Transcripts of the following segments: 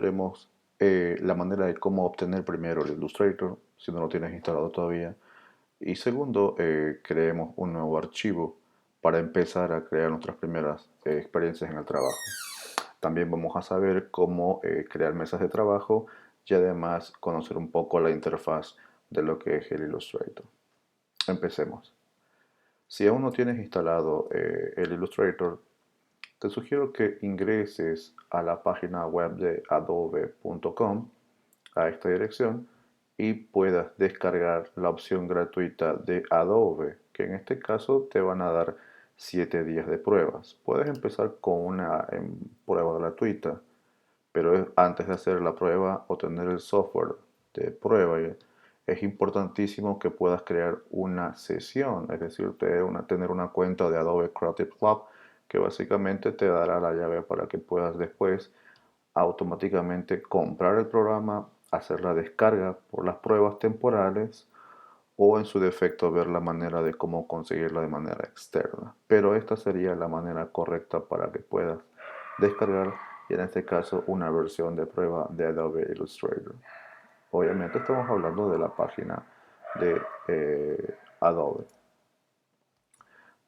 veremos la manera de cómo obtener primero el Illustrator, si no lo tienes instalado todavía. Y segundo, creemos un nuevo archivo para empezar a crear nuestras primeras experiencias en el trabajo. También vamos a saber cómo crear mesas de trabajo y además conocer un poco la interfaz de lo que es el Illustrator. Empecemos. Si aún no tienes instalado el Illustrator, te sugiero que ingreses a la página web de adobe.com, a esta dirección, y puedas descargar la opción gratuita de Adobe, que en este caso te van a dar 7 días de pruebas. Puedes empezar con una prueba gratuita, pero antes de hacer la prueba o tener el software de prueba, es importantísimo que puedas crear una sesión, es decir, tener una cuenta de Adobe Creative Club que básicamente te dará la llave para que puedas después automáticamente comprar el programa, hacer la descarga por las pruebas temporales o en su defecto ver la manera de cómo conseguirla de manera externa. Pero esta sería la manera correcta para que puedas descargar, y en este caso, una versión de prueba de Adobe Illustrator. Obviamente estamos hablando de la página de Adobe.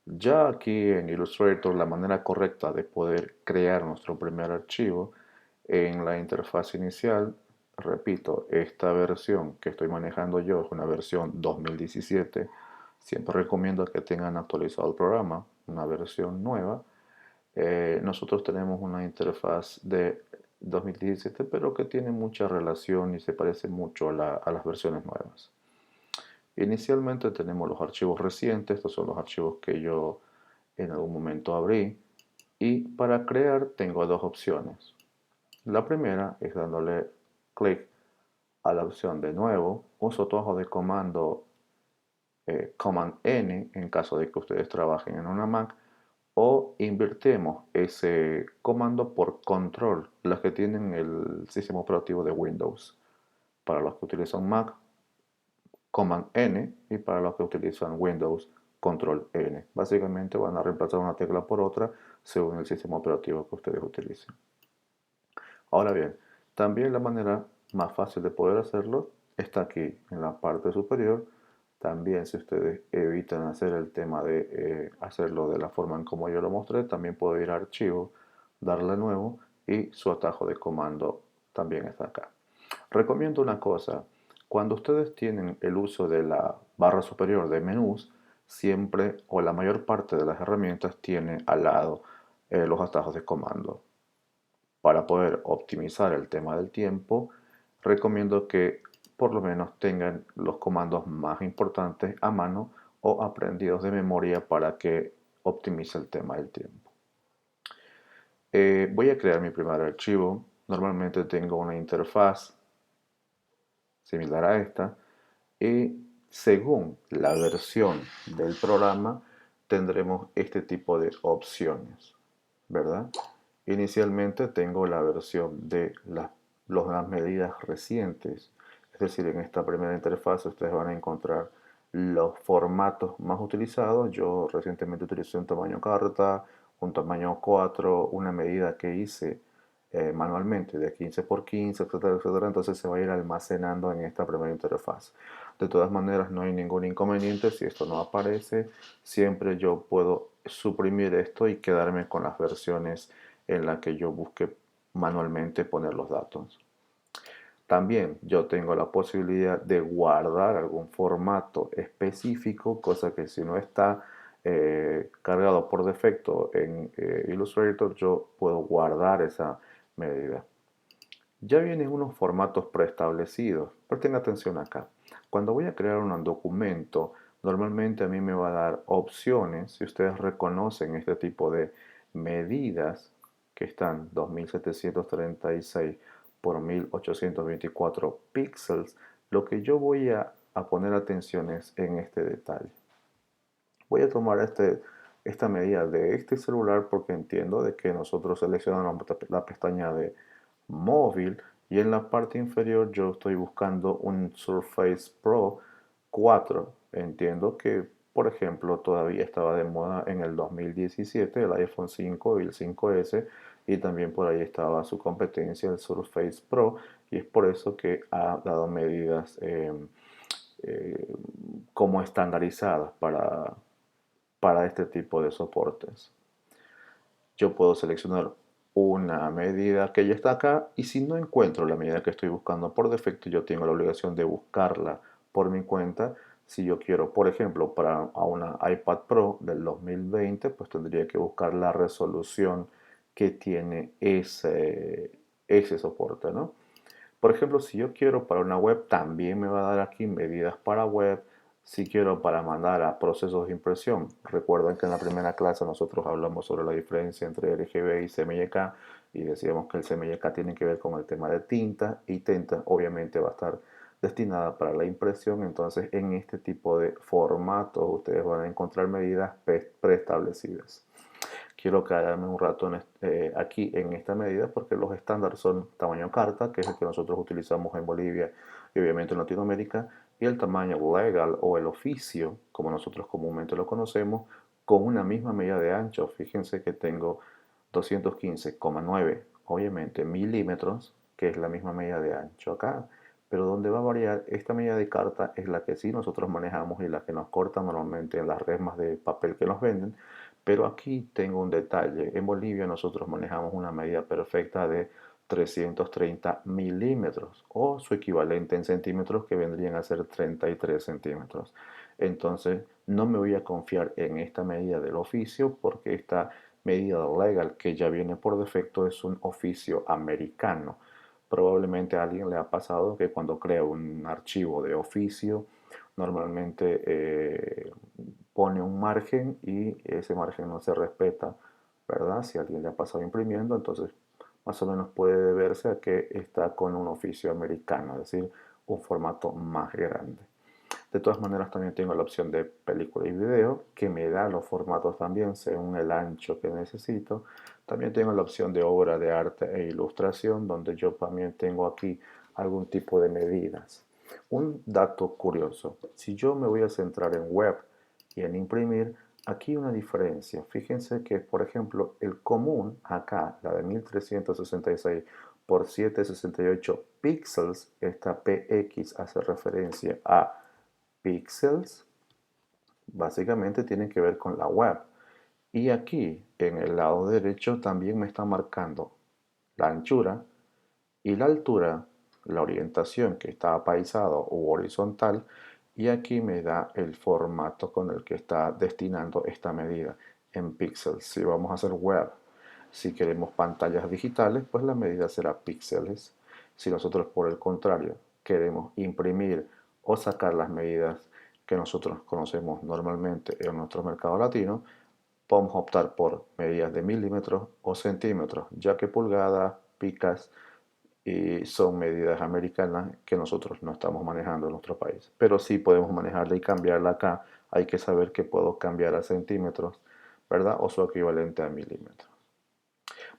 Ya aquí en Illustrator, la manera correcta de poder crear nuestro primer archivo en la interfaz inicial, repito, esta versión que estoy manejando yo es una versión 2017. Siempre recomiendo que tengan actualizado el programa, una versión nueva. Nosotros tenemos una interfaz de 2017, pero que tiene mucha relación y se parece mucho a las versiones nuevas. Inicialmente tenemos los archivos recientes, estos son los archivos que yo en algún momento abrí, y para crear tengo dos opciones. La primera es dándole clic a la opción de nuevo, uso todo de comando Command N en caso de que ustedes trabajen en una Mac, o invertimos ese comando por control, las que tienen el sistema operativo de Windows. Para los que utilizan Mac, Command N, y para los que utilizan Windows, Control N. Básicamente van a reemplazar una tecla por otra según el sistema operativo que ustedes utilicen. Ahora bien, también la manera más fácil de poder hacerlo está aquí en la parte superior. También si ustedes evitan hacer el tema de hacerlo de la forma en como yo lo mostré, también puedo ir a archivo, darle a nuevo, y su atajo de comando también está acá. Recomiendo una cosa: cuando ustedes tienen el uso de la barra superior de menús, siempre o la mayor parte de las herramientas tiene al lado los atajos de comando. Para poder optimizar el tema del tiempo, recomiendo que por lo menos tengan los comandos más importantes a mano o aprendidos de memoria para que optimice el tema del tiempo. Voy a crear mi primer archivo. Normalmente tengo una interfaz similar a esta, y según la versión del programa tendremos este tipo de opciones, ¿verdad? Inicialmente tengo la versión de las medidas recientes, es decir, en esta primera interfaz ustedes van a encontrar los formatos más utilizados. Yo recientemente utilicé un tamaño carta, un tamaño 4, una medida que hice manualmente de 15 por 15, etcétera, etcétera. Entonces se va a ir almacenando en esta primera interfaz. De todas maneras, no hay ningún inconveniente si esto no aparece. Siempre yo puedo suprimir esto y quedarme con las versiones en las que yo busque manualmente poner los datos. También yo tengo la posibilidad de guardar algún formato específico, cosa que si no está cargado por defecto en Illustrator, yo puedo guardar esa medida. Ya vienen unos formatos preestablecidos. Presten atención acá. Cuando voy a crear un documento, normalmente a mí me va a dar opciones. Si ustedes reconocen este tipo de medidas que están 2736 por 1824 píxeles, lo que yo voy a poner atención es en este detalle. Voy a tomar esta medida de este celular porque entiendo de que nosotros seleccionamos la pestaña de móvil, y en la parte inferior yo estoy buscando un Surface Pro 4. Entiendo que, por ejemplo, todavía estaba de moda en el 2017 el iPhone 5 y el 5S, y también por ahí estaba su competencia, el Surface Pro, y es por eso que ha dado medidas eh, como estandarizadas para este tipo de soportes. Yo puedo seleccionar una medida que ya está acá y si no encuentro la medida que estoy buscando por defecto, yo tengo la obligación de buscarla por mi cuenta. Si yo quiero, por ejemplo, para a una iPad Pro del 2020, pues tendría que buscar la resolución que tiene ese soporte, ¿no? Por ejemplo, si yo quiero para una web, también me va a dar aquí medidas para web. Si quiero para mandar a procesos de impresión, recuerden que en la primera clase nosotros hablamos sobre la diferencia entre RGB y CMYK y decíamos que el CMYK tiene que ver con el tema de tinta y tinta obviamente va a estar destinada para la impresión. Entonces en este tipo de formatos ustedes van a encontrar medidas preestablecidas. Quiero quedarme un rato aquí en esta medida porque los estándares son tamaño carta, que es el que nosotros utilizamos en Bolivia y obviamente en Latinoamérica, y el tamaño legal o el oficio, como nosotros comúnmente lo conocemos, con una misma medida de ancho. Fíjense que tengo 215,9, obviamente, milímetros, que es la misma medida de ancho acá. Pero donde va a variar esta medida de carta es la que sí nosotros manejamos y la que nos cortan normalmente en las resmas de papel que nos venden. Pero aquí tengo un detalle. En Bolivia nosotros manejamos una medida perfecta de 330 milímetros o su equivalente en centímetros que vendrían a ser 33 centímetros. Entonces no me voy a confiar en esta medida del oficio porque esta medida legal que ya viene por defecto es un oficio americano. Probablemente a alguien le ha pasado que cuando crea un archivo de oficio normalmente pone un margen y ese margen no se respeta, ¿verdad? Si alguien le ha pasado imprimiendo, entonces más o menos puede deberse a que está con un oficio americano, es decir, un formato más grande. De todas maneras, también tengo la opción de película y video, que me da los formatos también según el ancho que necesito. También tengo la opción de obra de arte e ilustración, donde yo también tengo aquí algún tipo de medidas. Un dato curioso, si yo me voy a centrar en web y en imprimir, aquí una diferencia. Fíjense que, por ejemplo, el común acá, la de 1366 por 768 píxeles, esta PX hace referencia a píxeles, básicamente tienen que ver con la web. Y aquí, en el lado derecho, también me está marcando la anchura y la altura, la orientación que está apaisado u horizontal, y aquí me da el formato con el que está destinando esta medida en píxeles. Si vamos a hacer web, si queremos pantallas digitales, pues la medida será píxeles. Si nosotros, por el contrario, queremos imprimir o sacar las medidas que nosotros conocemos normalmente en nuestro mercado latino, podemos optar por medidas de milímetros o centímetros, ya que pulgadas, picas y son medidas americanas que nosotros no estamos manejando en nuestro país. Pero sí podemos manejarla y cambiarla acá. Hay que saber que puedo cambiar a centímetros, ¿verdad? O su equivalente a milímetros.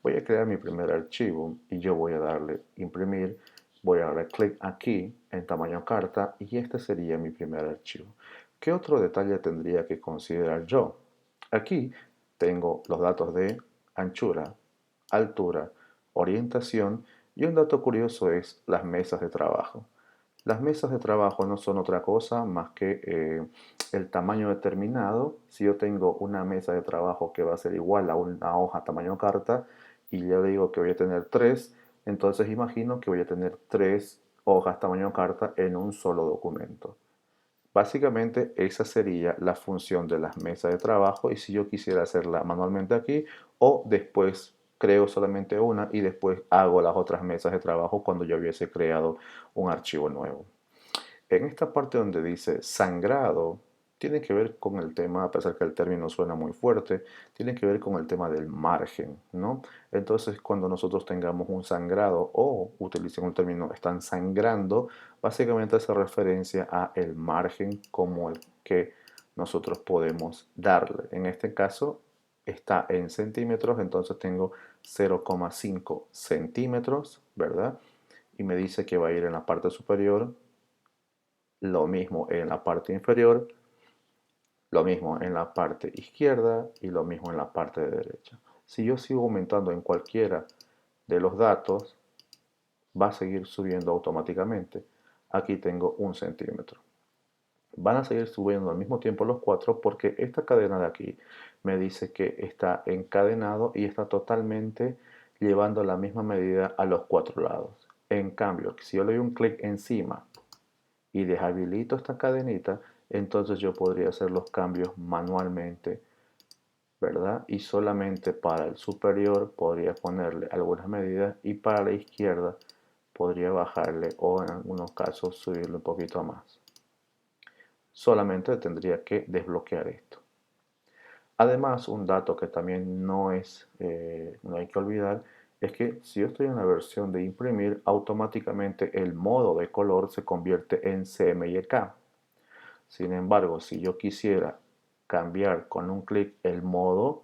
Voy a crear mi primer archivo y yo voy a darle imprimir. Voy a darle clic aquí en tamaño carta y este sería mi primer archivo. ¿Qué otro detalle tendría que considerar yo? Aquí tengo los datos de anchura, altura, orientación y un dato curioso es las mesas de trabajo. Las mesas de trabajo no son otra cosa más que el tamaño determinado. Si yo tengo una mesa de trabajo que va a ser igual a una hoja tamaño carta y yo digo que voy a tener tres, entonces imagino que voy a tener tres hojas tamaño carta en un solo documento. Básicamente esa sería la función de las mesas de trabajo y si yo quisiera hacerla manualmente aquí o después creo solamente una y después hago las otras mesas de trabajo cuando yo hubiese creado un archivo nuevo. En esta parte donde dice sangrado, tiene que ver con el tema, a pesar que el término suena muy fuerte, tiene que ver con el tema del margen, ¿no? Entonces, cuando nosotros tengamos un sangrado o utilicen un término están sangrando, básicamente hace referencia a el margen como el que nosotros podemos darle. En este caso está en centímetros, entonces tengo 0,5 centímetros, ¿verdad? Y me dice que va a ir en la parte superior, lo mismo en la parte inferior, lo mismo en la parte izquierda y lo mismo en la parte derecha. Si yo sigo aumentando en cualquiera de los datos, va a seguir subiendo automáticamente. Aquí tengo 1 centímetro. Van a seguir subiendo al mismo tiempo los cuatro porque esta cadena de aquí me dice que está encadenado y está totalmente llevando la misma medida a los cuatro lados. En cambio, si yo le doy un clic encima y deshabilito esta cadenita, entonces yo podría hacer los cambios manualmente, ¿verdad? Y solamente para el superior podría ponerle algunas medidas y para la izquierda podría bajarle o en algunos casos subirle un poquito más. Solamente tendría que desbloquear esto. Además, un dato que también no hay que olvidar es que si yo estoy en la versión de imprimir, automáticamente el modo de color se convierte en CMYK. Sin embargo, si yo quisiera cambiar con un clic el modo,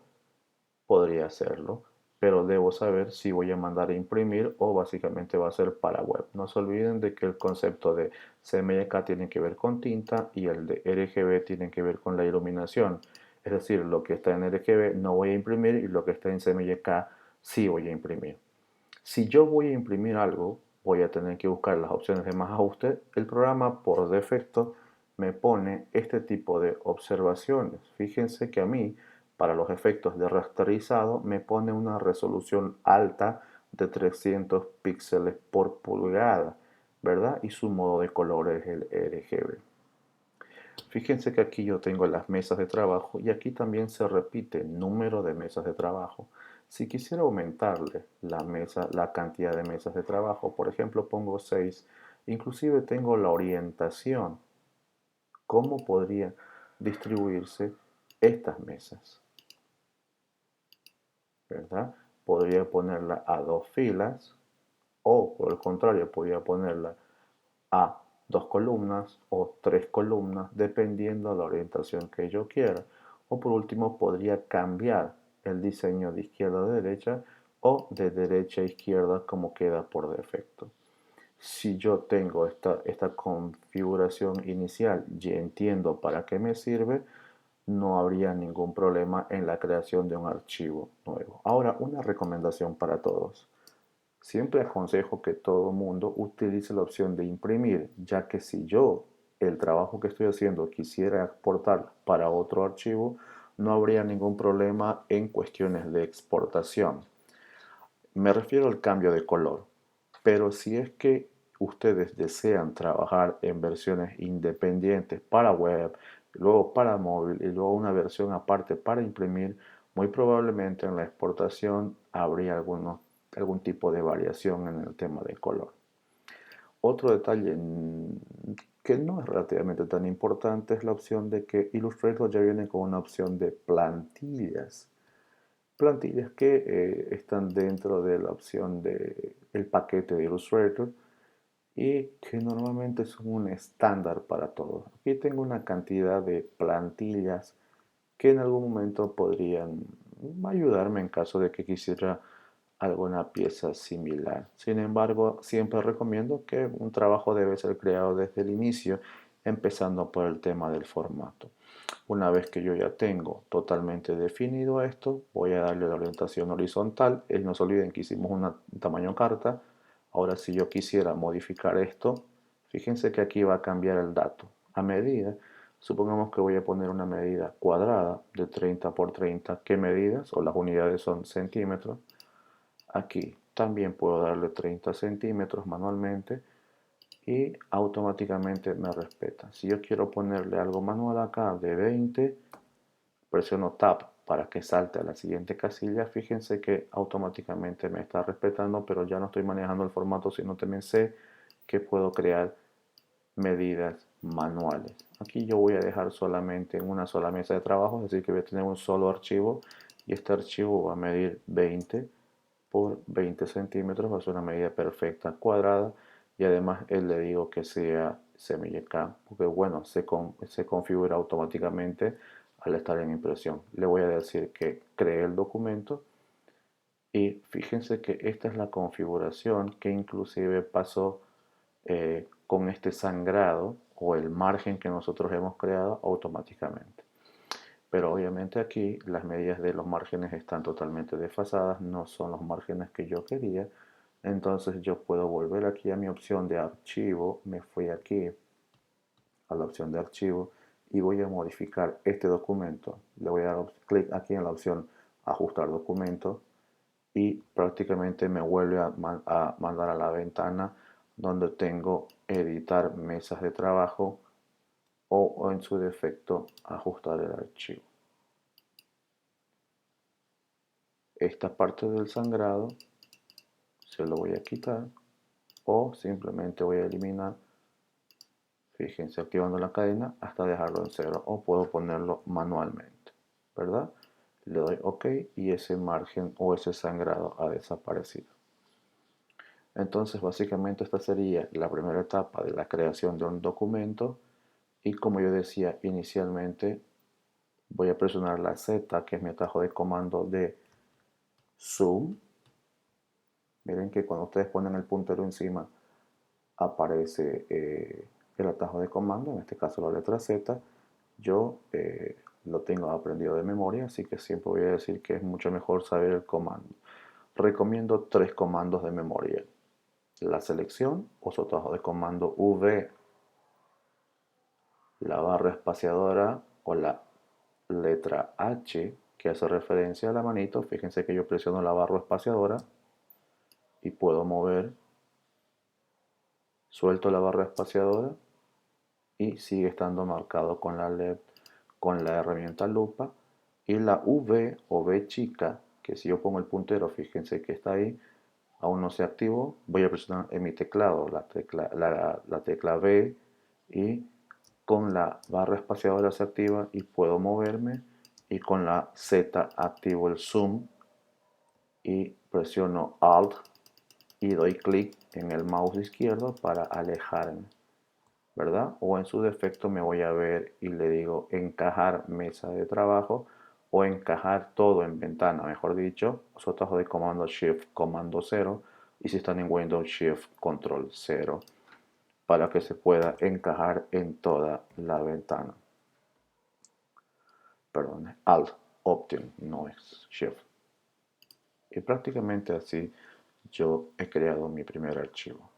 podría hacerlo, pero debo saber si voy a mandar a imprimir o básicamente va a ser para web. No se olviden de que el concepto de CMYK tiene que ver con tinta y el de RGB tiene que ver con la iluminación. Es decir, lo que está en RGB no voy a imprimir y lo que está en CMYK sí voy a imprimir. Si yo voy a imprimir algo, voy a tener que buscar las opciones de más ajuste. El programa por defecto me pone este tipo de observaciones. Fíjense que a mí, para los efectos de rasterizado, me pone una resolución alta de 300 píxeles por pulgada, ¿verdad? Y su modo de color es el RGB. Fíjense que aquí yo tengo las mesas de trabajo y aquí también se repite el número de mesas de trabajo. Si quisiera aumentarle la cantidad de mesas de trabajo, por ejemplo, pongo 6, inclusive tengo la orientación, cómo podría distribuirse estas mesas, ¿verdad? Podría ponerla a 2 filas o por el contrario, podría ponerla a 2 columnas o 3 columnas, dependiendo de la orientación que yo quiera. O por último, podría cambiar el diseño de izquierda a derecha o de derecha a izquierda como queda por defecto. Si yo tengo esta configuración inicial y entiendo para qué me sirve, no habría ningún problema en la creación de un archivo nuevo. Ahora, una recomendación para todos. Siempre aconsejo que todo mundo utilice la opción de imprimir, ya que si yo el trabajo que estoy haciendo quisiera exportar para otro archivo, no habría ningún problema en cuestiones de exportación. Me refiero al cambio de color, pero si es que ustedes desean trabajar en versiones independientes para web, luego para móvil y luego una versión aparte para imprimir, muy probablemente en la exportación habría algún tipo de variación en el tema de color. Otro detalle que no es relativamente tan importante es la opción de que Illustrator ya viene con una opción de plantillas. Plantillas que están dentro de la opción del paquete de Illustrator y que normalmente son un estándar para todos. Aquí tengo una cantidad de plantillas que en algún momento podrían ayudarme en caso de que quisiera alguna pieza similar. Sin embargo, siempre recomiendo que un trabajo debe ser creado desde el inicio, empezando por el tema del formato. Una vez que yo ya tengo totalmente definido esto, voy a darle la orientación horizontal. No se olviden que hicimos un tamaño carta. Ahora, si yo quisiera modificar esto, fíjense que aquí va a cambiar el dato. A medida, supongamos que voy a poner una medida cuadrada de 30 por 30. ¿Qué medidas? O las unidades son centímetros. Aquí también puedo darle 30 centímetros manualmente y automáticamente me respeta. Si yo quiero ponerle algo manual acá de 20, presiono Tab para que salte a la siguiente casilla. Fíjense que automáticamente me está respetando, pero ya no estoy manejando el formato, sino también sé que puedo crear medidas manuales. Aquí yo voy a dejar solamente en una sola mesa de trabajo, es decir que voy a tener un solo archivo y este archivo va a medir 20 por 20 centímetros, va a ser una medida perfecta cuadrada y además le digo que sea semilleka, porque bueno, se configura automáticamente al estar en impresión. Le voy a decir que cree el documento y fíjense que esta es la configuración que inclusive pasó con este sangrado o el margen que nosotros hemos creado automáticamente. Pero obviamente aquí las medidas de los márgenes están totalmente desfasadas, no son los márgenes que yo quería. Entonces yo puedo volver aquí a mi opción de archivo, me fui aquí a la opción de archivo y voy a modificar este documento. Le voy a dar clic aquí en la opción ajustar documento y prácticamente me vuelve a mandar a la ventana donde tengo editar mesas de trabajo o en su defecto ajustar el archivo. Esta parte del sangrado se lo voy a quitar o simplemente voy a eliminar, fíjense, activando la cadena hasta dejarlo en cero o puedo ponerlo manualmente, ¿verdad? Le doy OK y ese margen o ese sangrado ha desaparecido. Entonces básicamente esta sería la primera etapa de la creación de un documento y como yo decía inicialmente voy a presionar la Z, que es mi atajo de comando de zoom. Miren que cuando ustedes ponen el puntero encima aparece el atajo de comando, en este caso la letra Z. Yo lo tengo aprendido de memoria, así que siempre voy a decir que es mucho mejor saber el comando. Recomiendo 3 comandos de memoria. La selección o su atajo de comando V, la barra espaciadora o la letra H, que hace referencia a la manito. Fíjense que yo presiono la barra espaciadora y puedo mover, suelto la barra espaciadora y sigue estando marcado con la LED, con la herramienta lupa. Y la V o V chica, que si yo pongo el puntero, fíjense que está ahí, aún no se activó, voy a presionar en mi teclado la tecla V y con la barra espaciadora se activa y puedo moverme y con la Z activo el zoom y presiono Alt y doy clic en el mouse izquierdo para alejarme, ¿verdad? O en su defecto me voy a ver y le digo encajar mesa de trabajo o encajar todo en ventana, mejor dicho, su atajo de comando Shift, comando 0 y si están en Windows Shift, Control 0 para que se pueda encajar en toda la ventana. Perdón, Alt, Option, no es Shift. Y prácticamente así yo he creado mi primer archivo.